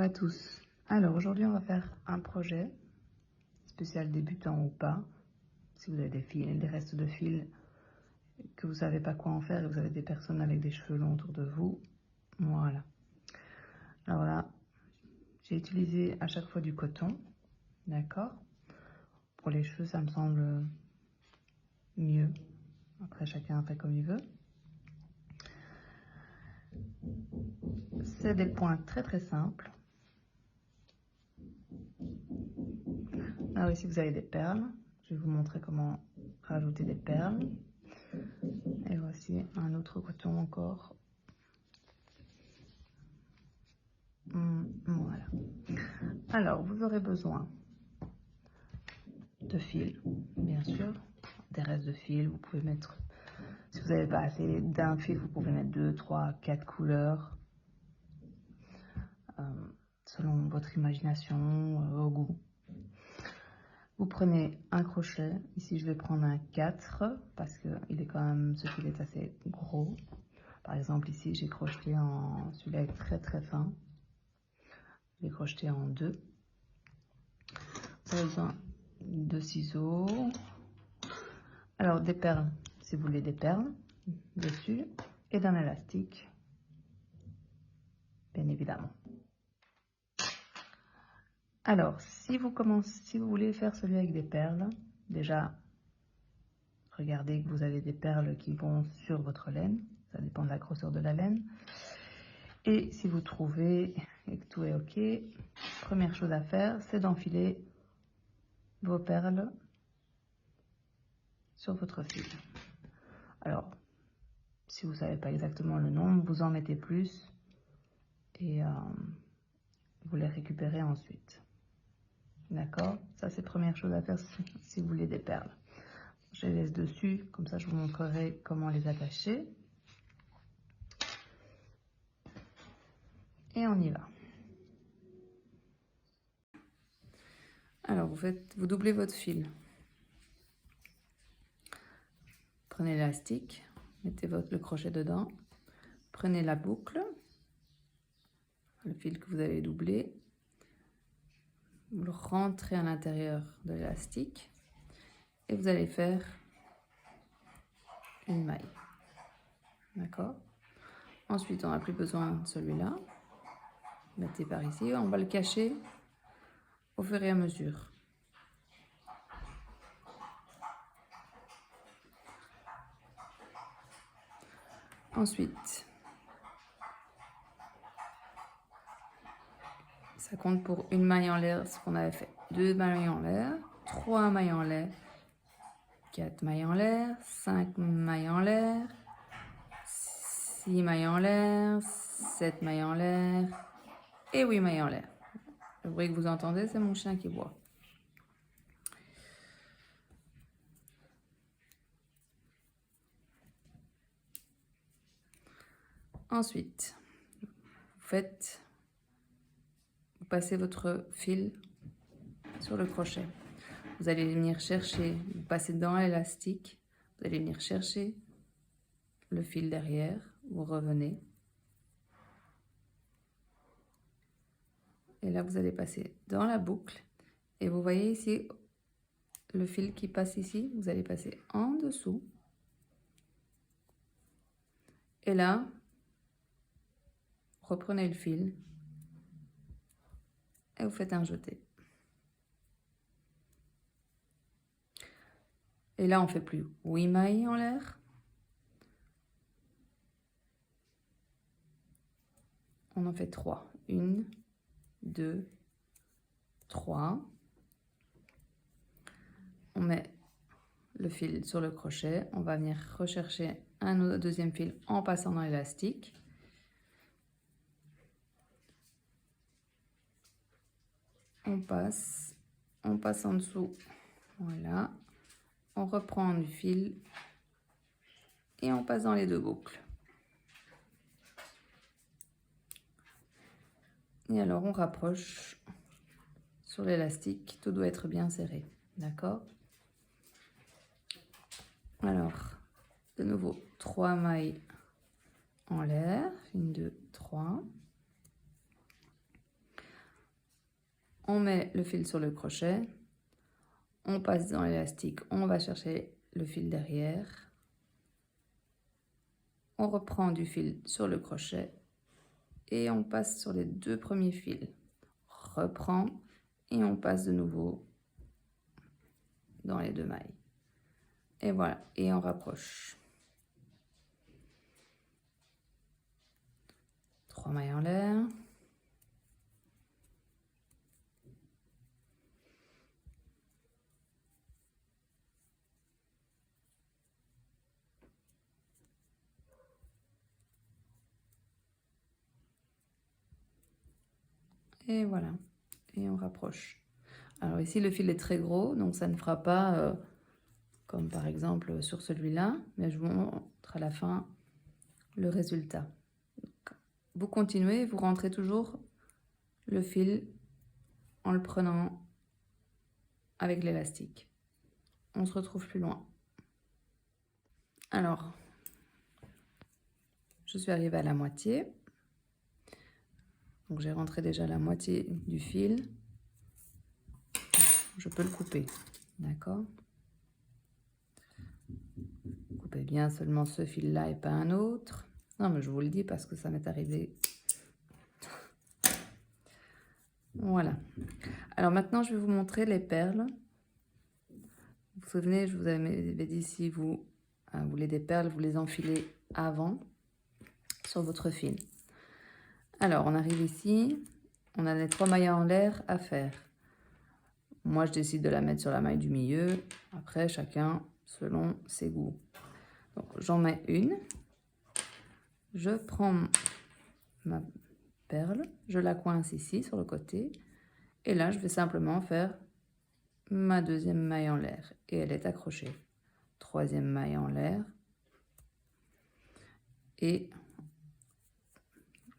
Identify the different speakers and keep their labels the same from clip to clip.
Speaker 1: à tous. Alors aujourd'hui on va faire un projet spécial débutant ou pas. Si vous avez des fils, des restes de fils que vous savez pas quoi en faire et vous avez des personnes avec des cheveux longs autour de vous, voilà. Alors là, j'ai utilisé à chaque fois du coton, d'accord. Pour les cheveux ça me semble mieux. Après chacun fait comme il veut. C'est des points très simples. Alors ici vous avez des perles. Je vais vous montrer comment rajouter des perles. Et voici un autre coton encore. Voilà. Alors vous aurez besoin de fils, bien sûr, des restes de fils. Vous pouvez mettre, si vous n'avez pas assez d'un fil, vous pouvez mettre 2, 3, 4 couleurs, selon votre imagination, au goût. Vous prenez un crochet, ici je vais prendre un 4 parce que il est quand même, ce fil est assez gros. Par exemple ici j'ai crocheté en, celui-là est très fin, j'ai crocheté en 2. Vous avez besoin de ciseaux, alors des perles, si vous voulez des perles dessus, et d'un élastique, bien évidemment. Alors, si vous voulez faire celui avec des perles, déjà, regardez que vous avez des perles qui vont sur votre laine. Ça dépend de la grosseur de la laine. Et si vous trouvez et que tout est OK, première chose à faire, c'est d'enfiler vos perles sur votre fil. Alors, si vous ne savez pas exactement le nombre, vous en mettez plus et vous les récupérez ensuite. D'accord, ça c'est première chose à faire si vous voulez des perles. Je les laisse dessus, comme ça je vous montrerai comment les attacher. Et on y va. Alors vous doublez votre fil. Prenez l'élastique, mettez le crochet dedans. Prenez la boucle, le fil que vous avez doublé. Vous le rentrez à l'intérieur de l'élastique. Et vous allez faire une maille. D'accord? Ensuite, on n'a plus besoin de celui-là. Mettez par ici. On va le cacher au fur et à mesure. Ensuite, ça compte pour une maille en l'air, ce qu'on avait fait. 2 mailles en l'air, 3 mailles en l'air, 4 mailles en l'air, 5 mailles en l'air, 6 mailles en l'air, 7 mailles en l'air et 8 mailles en l'air. Le bruit que vous entendez, c'est mon chien qui boit. Ensuite, vous passez votre fil sur le crochet. Vous allez venir chercher, vous passez dans l'élastique, vous allez venir chercher le fil derrière, vous revenez. Et là, vous allez passer dans la boucle. Et vous voyez ici, le fil qui passe ici, vous allez passer en dessous. Et là, reprenez le fil et vous faites un jeté. Et là, on fait plus 8 mailles en l'air. On en fait 3. 1, 2, 3. On met le fil sur le crochet. On va venir rechercher un deuxième fil en passant dans l'élastique. On passe en dessous. Voilà. On reprend du fil et on passe dans les deux boucles. Et alors on rapproche sur l'élastique, tout doit être bien serré, d'accord? Alors, de nouveau, 3 mailles en l'air, 1, 2, 3. On met le fil sur le crochet, on passe dans l'élastique, on va chercher le fil derrière, on reprend du fil sur le crochet et on passe sur les 2 premiers fils, reprend et on passe de nouveau dans les 2 mailles. Et voilà, et on rapproche. 3 mailles en l'air. Et voilà, et on rapproche. Alors ici, le fil est très gros, donc ça ne fera pas comme par exemple sur celui-là, mais je vous montre à la fin le résultat. Donc, vous continuez, vous rentrez toujours le fil en le prenant avec l'élastique. On se retrouve plus loin. Alors, je suis arrivée à la moitié. Donc j'ai rentré déjà la moitié du fil. Je peux le couper, d'accord? Coupez bien seulement ce fil-là et pas un autre. Non, mais je vous le dis parce que ça m'est arrivé. Voilà. Alors maintenant, je vais vous montrer les perles. Vous vous souvenez, je vous avais dit si vous voulez des perles, vous les enfilez avant sur votre fil. Alors, on arrive ici. On a les 3 mailles en l'air à faire. Moi, je décide de la mettre sur la maille du milieu. Après, chacun selon ses goûts. Donc, j'en mets une. Je prends ma perle. Je la coince ici sur le côté. Et là, je vais simplement faire ma 2e maille en l'air. Et elle est accrochée. 3e maille en l'air. Et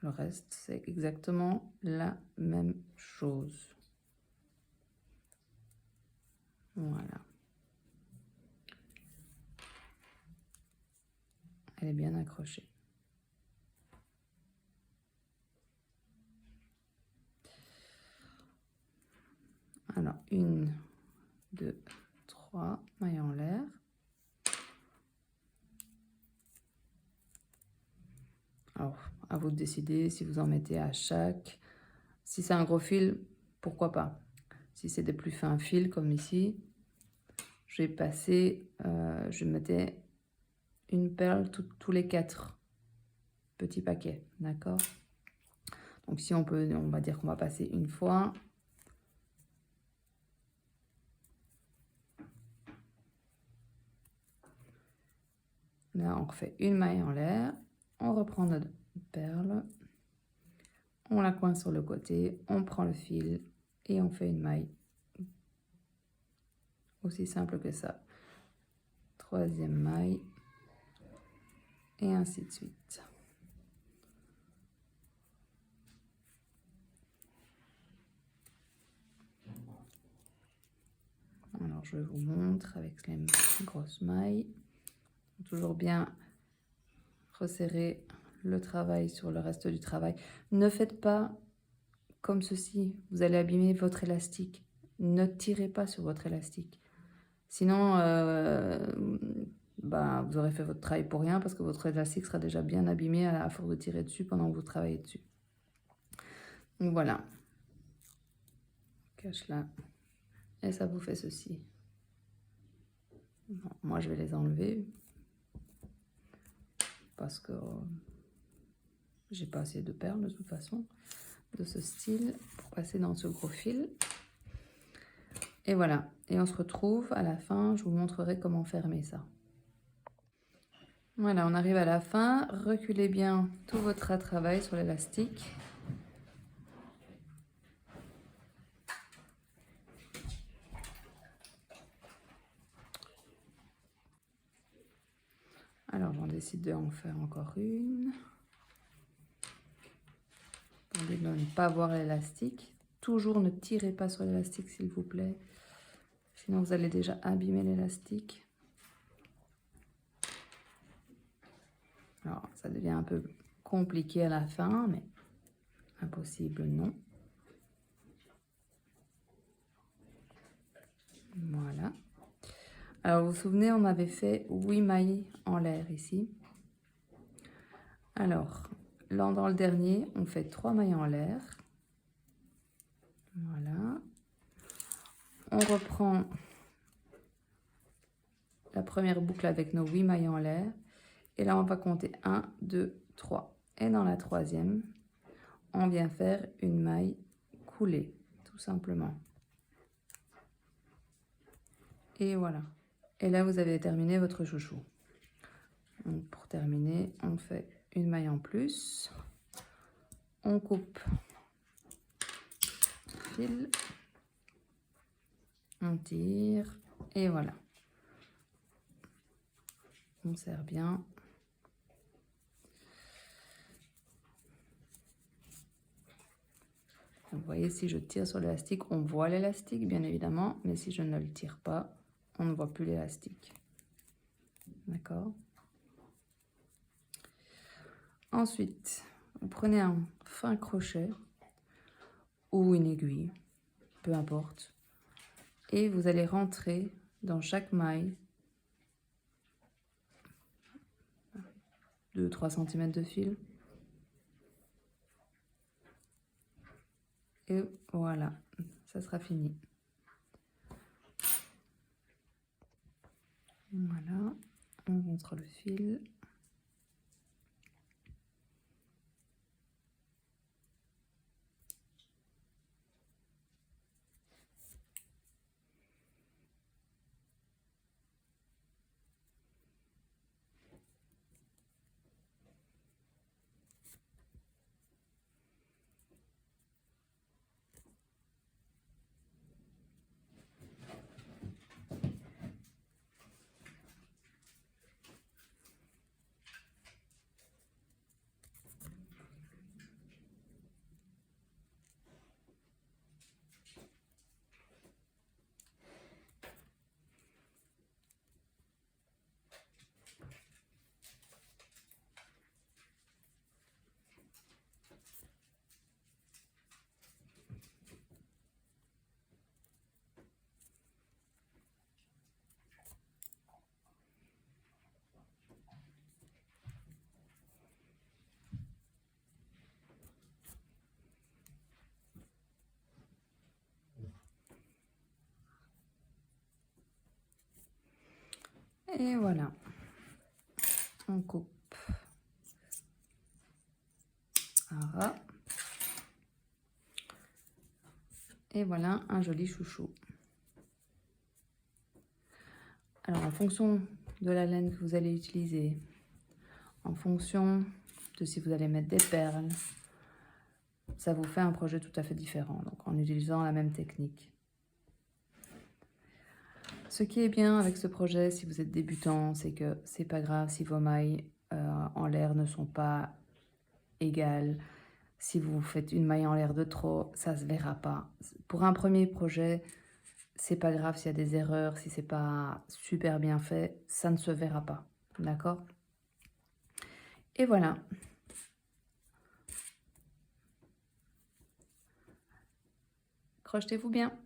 Speaker 1: le reste, c'est exactement la même chose. Voilà. Elle est bien accrochée. Alors, 1, 2, 3 mailles en l'air. Alors, à vous de décider si vous en mettez à chaque. Si c'est un gros fil, pourquoi pas. Si c'est des plus fins fils, comme ici, je vais passer, je mettais une perle tous les 4 petits paquets, d'accord? Donc, si on va dire qu'on va passer une fois. Là, on refait une maille en l'air, on reprend notre perle, on la coince sur le côté, on prend le fil et on fait une maille. Aussi simple que ça. 3e maille et ainsi de suite. Alors, je vous montre avec les grosses mailles. Toujours bien resserrer le travail sur le reste du travail. Ne faites pas comme ceci, vous allez abîmer votre élastique. Ne tirez pas sur votre élastique. Sinon, vous aurez fait votre travail pour rien parce que votre élastique sera déjà bien abîmé à force de tirer dessus pendant que vous travaillez dessus. Donc voilà. Cache là. Et ça vous fait ceci. Bon, moi, je vais les enlever parce que j'ai pas assez de perles de toute façon de ce style pour passer dans ce gros fil. Et voilà. Et on se retrouve à la fin. Je vous montrerai comment fermer ça. Voilà, on arrive à la fin. Reculez bien tout votre travail sur l'élastique. Alors, j'en décide d'en faire encore une. Attendez de ne pas voir l'élastique. Toujours ne tirez pas sur l'élastique, s'il vous plaît. Sinon, vous allez déjà abîmer l'élastique. Alors, ça devient un peu compliqué à la fin, mais impossible, non. Voilà. Alors, vous vous souvenez, on avait fait 8 mailles en l'air ici. Alors, là, dans le dernier, on fait 3 mailles en l'air. Voilà. On reprend la première boucle avec nos 8 mailles en l'air. Et là, on va compter 1, 2, 3. Et dans la troisième, on vient faire une maille coulée, tout simplement. Et voilà. Et là, vous avez terminé votre chouchou. Donc, pour terminer, on fait une maille en plus. On coupe le fil. On tire. Et voilà. On serre bien. Vous voyez, si je tire sur l'élastique, on voit l'élastique, bien évidemment. Mais si je ne le tire pas, on ne voit plus l'élastique. D'accord? Ensuite, vous prenez un fin crochet ou une aiguille, peu importe. Et vous allez rentrer dans chaque maille 2-3 cm de fil. Et voilà, ça sera fini. Voilà, on montre le fil. Et voilà, on coupe un ras. Et voilà un joli chouchou. Alors, en fonction de la laine que vous allez utiliser, en fonction de si vous allez mettre des perles, ça vous fait un projet tout à fait différent, donc en utilisant la même technique. Ce qui est bien avec ce projet, si vous êtes débutant, c'est que c'est pas grave si vos mailles en l'air ne sont pas égales. Si vous faites une maille en l'air de trop, ça se verra pas. Pour un premier projet, c'est pas grave s'il y a des erreurs, si c'est pas super bien fait, ça ne se verra pas. D'accord? Et voilà. Crochetez-vous bien.